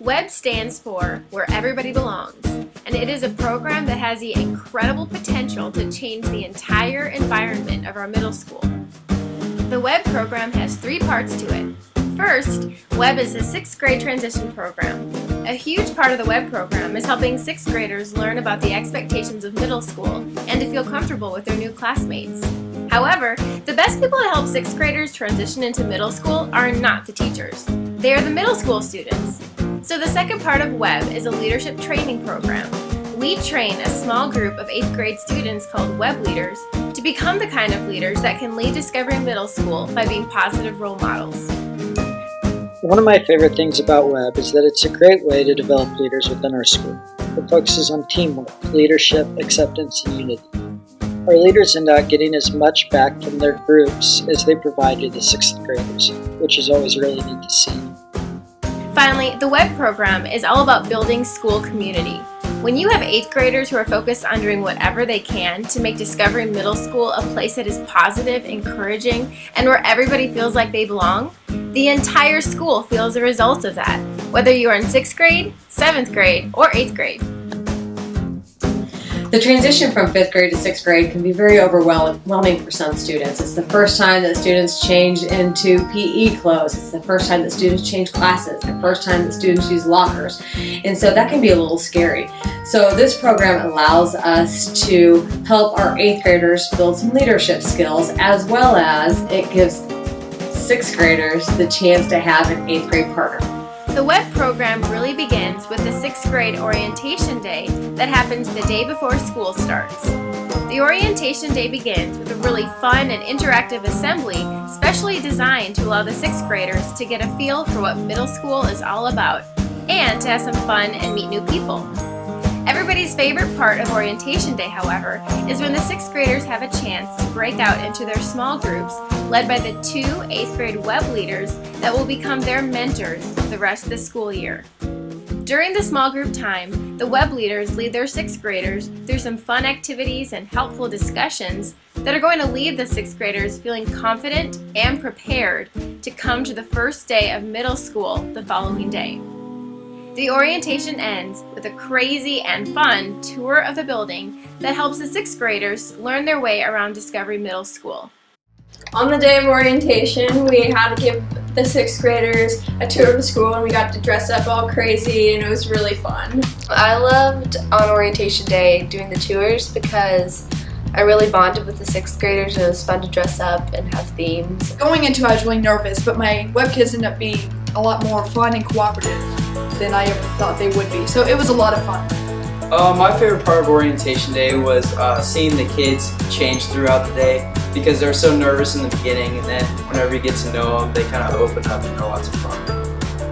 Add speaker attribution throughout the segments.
Speaker 1: WEB stands for Where Everybody Belongs, and it is a program that has the incredible potential to change the entire environment of our middle school. The WEB program has 3 parts to it. First, WEB is a 6th grade transition program. A huge part of the WEB program is helping 6th graders learn about the expectations of middle school and to feel comfortable with their new classmates. However, the best people to help 6th graders transition into middle school are not the teachers. They are the middle school students. So the second part of WEB is a leadership training program. We train a small group of 8th grade students called WEB leaders to become the kind of leaders that can lead Discovery Middle School by being positive role models.
Speaker 2: One of my favorite things about WEB is that it's a great way to develop leaders within our school. It focuses on teamwork, leadership, acceptance, and unity. Our leaders end up getting as much back from their groups as they provide to the 6th graders, which is always really neat to see.
Speaker 1: Finally, the WEB program is all about building school community. When you have 8th graders who are focused on doing whatever they can to make Discovery Middle School a place that is positive, encouraging, and where everybody feels like they belong, the entire school feels the result of that, whether you are in 6th grade, 7th grade, or 8th grade.
Speaker 3: The transition from 5th grade to 6th grade can be very overwhelming for some students. It's the first time that students change into PE clothes. It's the first time that students change classes. The first time that students use lockers. And so that can be a little scary. So this program allows us to help our 8th graders build some leadership skills, as well as it gives 6th graders the chance to have an 8th grade partner.
Speaker 1: The WEB program really begins with the 6th grade orientation day that happens the day before school starts. The orientation day begins with a really fun and interactive assembly specially designed to allow the 6th graders to get a feel for what middle school is all about and to have some fun and meet new people. Everybody's favorite part of orientation day, however, is when the 6th graders have a chance to break out into their small groups led by the 2 8th grade WEB leaders that will become their mentors for the rest of the school year. During the small group time, the WEB leaders lead their 6th graders through some fun activities and helpful discussions that are going to leave the 6th graders feeling confident and prepared to come to the first day of middle school the following day. The orientation ends with a crazy and fun tour of the building that helps the 6th graders learn their way around Discovery Middle School.
Speaker 4: On the day of orientation, we had to give the 6th graders a tour of the school and we got to dress up all crazy and it was really fun.
Speaker 5: I loved on orientation day doing the tours because I really bonded with the 6th graders and it was fun to dress up and have themes.
Speaker 6: Going into it, I was really nervous, but my WEB kids ended up being a lot more fun and cooperative than I ever thought they would be. So it was a lot of fun.
Speaker 7: My favorite part of orientation day was seeing the kids change throughout the day because they were so nervous in the beginning, and then whenever you get to know them, they kind of open up and are lots of fun.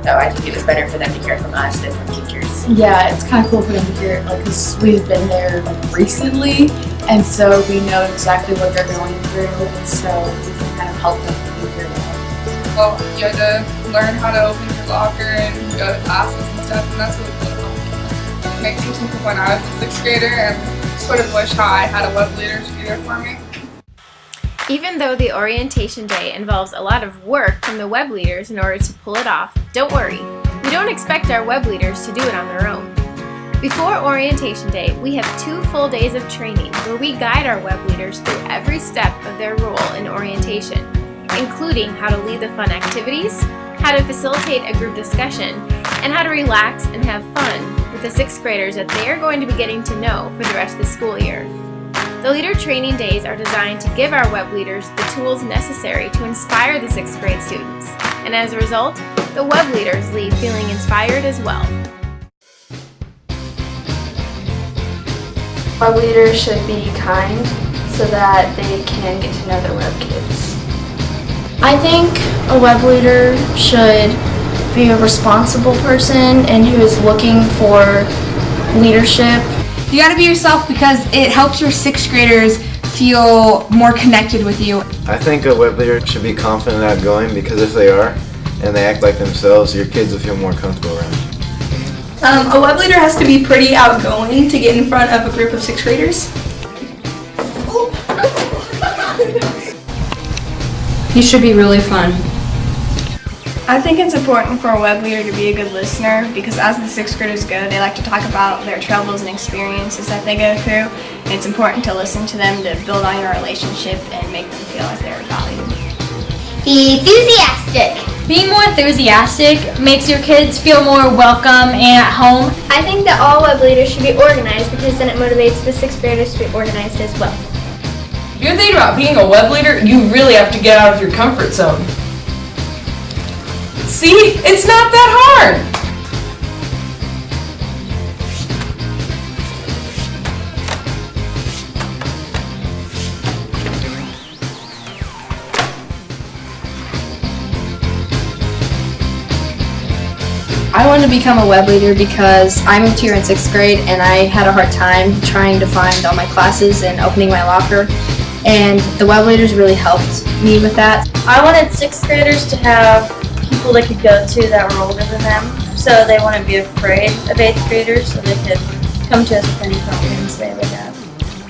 Speaker 8: So I think it was better for them to hear from us than from teachers.
Speaker 9: Yeah, it's kind of cool for them to hear, because we've been there recently, and so we know exactly what they're going through, and so we can kind of help them figure it out.
Speaker 10: Well, you had to learn how to open your locker and go to classes and stuff, and that's really cool. It makes me think of when I was a 6th grader and sort of wish how I had a WEB leader to be there for me.
Speaker 1: Even though the orientation day involves a lot of work from the WEB leaders in order to pull it off, don't worry. We don't expect our WEB leaders to do it on their own. Before orientation day, we have 2 full days of training where we guide our WEB leaders through every step of their role in orientation, including how to lead the fun activities, how to facilitate a group discussion, and how to relax and have fun with the 6th graders that they are going to be getting to know for the rest of the school year. The leader training days are designed to give our WEB leaders the tools necessary to inspire the 6th grade students, and as a result, the WEB leaders leave feeling inspired as well.
Speaker 5: Web leaders should be kind so that they can get to know their WEB kids.
Speaker 11: I think a WEB leader should be a responsible person and who is looking for leadership.
Speaker 12: You gotta be yourself because it helps your 6th graders feel more connected with you.
Speaker 13: I think a WEB leader should be confident and outgoing because if they are and they act like themselves, your kids will feel more comfortable around you.
Speaker 14: A WEB leader has to be pretty outgoing to get in front of a group of 6th graders.
Speaker 15: You should be really fun.
Speaker 4: I think it's important for a web leader to be a good listener because as the sixth graders go, they like to talk about their troubles and experiences that they go through. And it's important to listen to them to build on your relationship and make them feel like they're valued.
Speaker 15: Be enthusiastic.
Speaker 16: Being more enthusiastic makes your kids feel more welcome and at home.
Speaker 15: I think that all web leaders should be organized because then it motivates the sixth graders to be organized as well.
Speaker 17: If you're thinking about being a web leader, you really have to get out of your comfort zone. See, it's not that hard.
Speaker 11: I wanted to become a web leader because I moved here in 6th grade and I had a hard time trying to find all my classes and opening my locker, and the web leaders really helped me with that.
Speaker 16: I wanted 6th graders to have people they could go to that were older than them, so they wouldn't be afraid of 8th graders, so they could come to us with any problems they would have.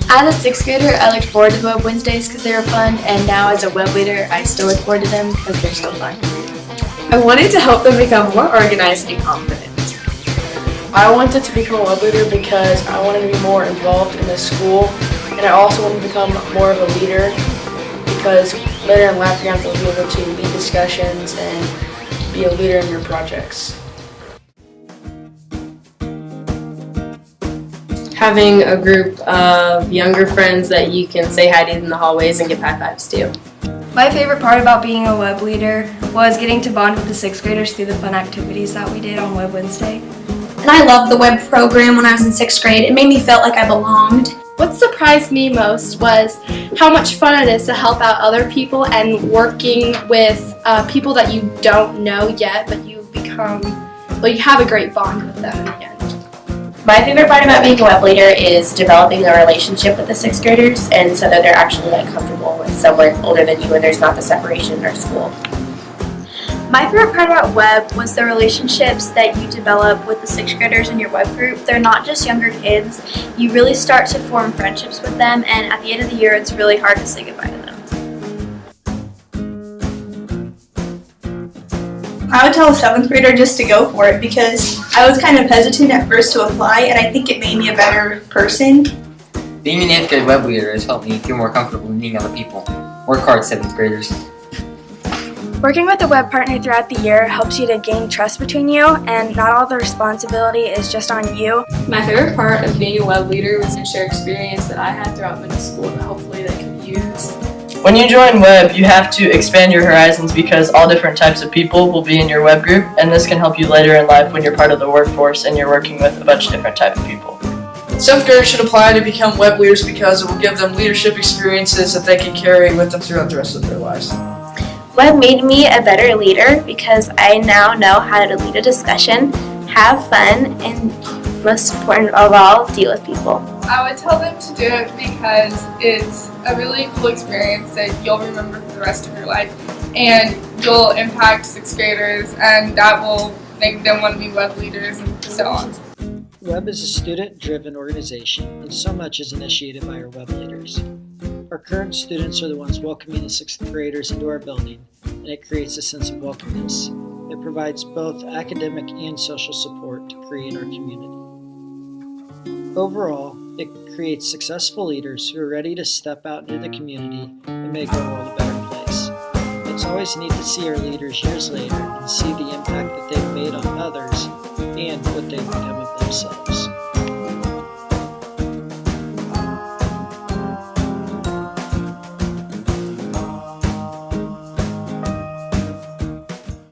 Speaker 9: As a 6th grader, I looked forward to the Web Wednesdays because they were fun, and now as a web leader, I still look forward to them because they're still fun.
Speaker 3: I wanted to help them become more organized and confident.
Speaker 18: I wanted to become a web leader because I wanted to be more involved in the school, and I also wanted to become more of a leader because later in life you're going to have to be able to lead discussions and be a leader in your projects.
Speaker 3: Having a group of younger friends that you can say hi to in the hallways and give high fives to.
Speaker 4: My favorite part about being a web leader was getting to bond with the sixth graders through the fun activities that we did on Web Wednesday.
Speaker 14: And I loved the web program when I was in 6th grade. It made me feel like I belonged.
Speaker 19: What surprised me most was how much fun it is to help out other people and working with people that you don't know yet, but you have a great bond with them in the end.
Speaker 8: My favorite part about being a web leader is developing a relationship with the 6th graders, and so that they're actually comfortable with someone older than you and there's not the separation in our school.
Speaker 20: My favorite part about web was the relationships that you develop with the 6th graders in your web group. They're not just younger kids. You really start to form friendships with them, and at the end of the year it's really hard to say goodbye to them.
Speaker 14: I would tell a 7th grader just to go for it because I was kind of hesitant at first to apply, and I think it made me a better person.
Speaker 21: Being an 8th grade web leader has helped me feel more comfortable meeting other people. Work hard, 7th graders.
Speaker 20: Working with a web partner throughout the year helps you to gain trust between you, and not all the responsibility is just on you.
Speaker 22: My favorite part of being a web leader was to share experience that I had throughout middle school that hopefully they could use.
Speaker 23: When you join web, you have to expand your horizons because all different types of people will be in your web group, and this can help you later in life when you're part of the workforce and you're working with a bunch of different types of people.
Speaker 24: 7th graders should apply to become web leaders because it will give them leadership experiences that they can carry with them throughout the rest of their lives.
Speaker 20: Web made me a better leader because I now know how to lead a discussion, have fun, and most important of all, deal with people.
Speaker 10: I would tell them to do it because it's a really cool experience that you'll remember for the rest of your life, and you'll impact 6th graders, and that will make them want to be web leaders and so on.
Speaker 2: Web is a student-driven organization, and so much is initiated by our web leaders. Our current students are the ones welcoming the 6th graders into our building, and it creates a sense of welcomeness. It provides both academic and social support to create our community. Overall, it creates successful leaders who are ready to step out into the community and make our world a better place. It's always neat to see our leaders years later and see the impact that they've made on others and what they've become of themselves.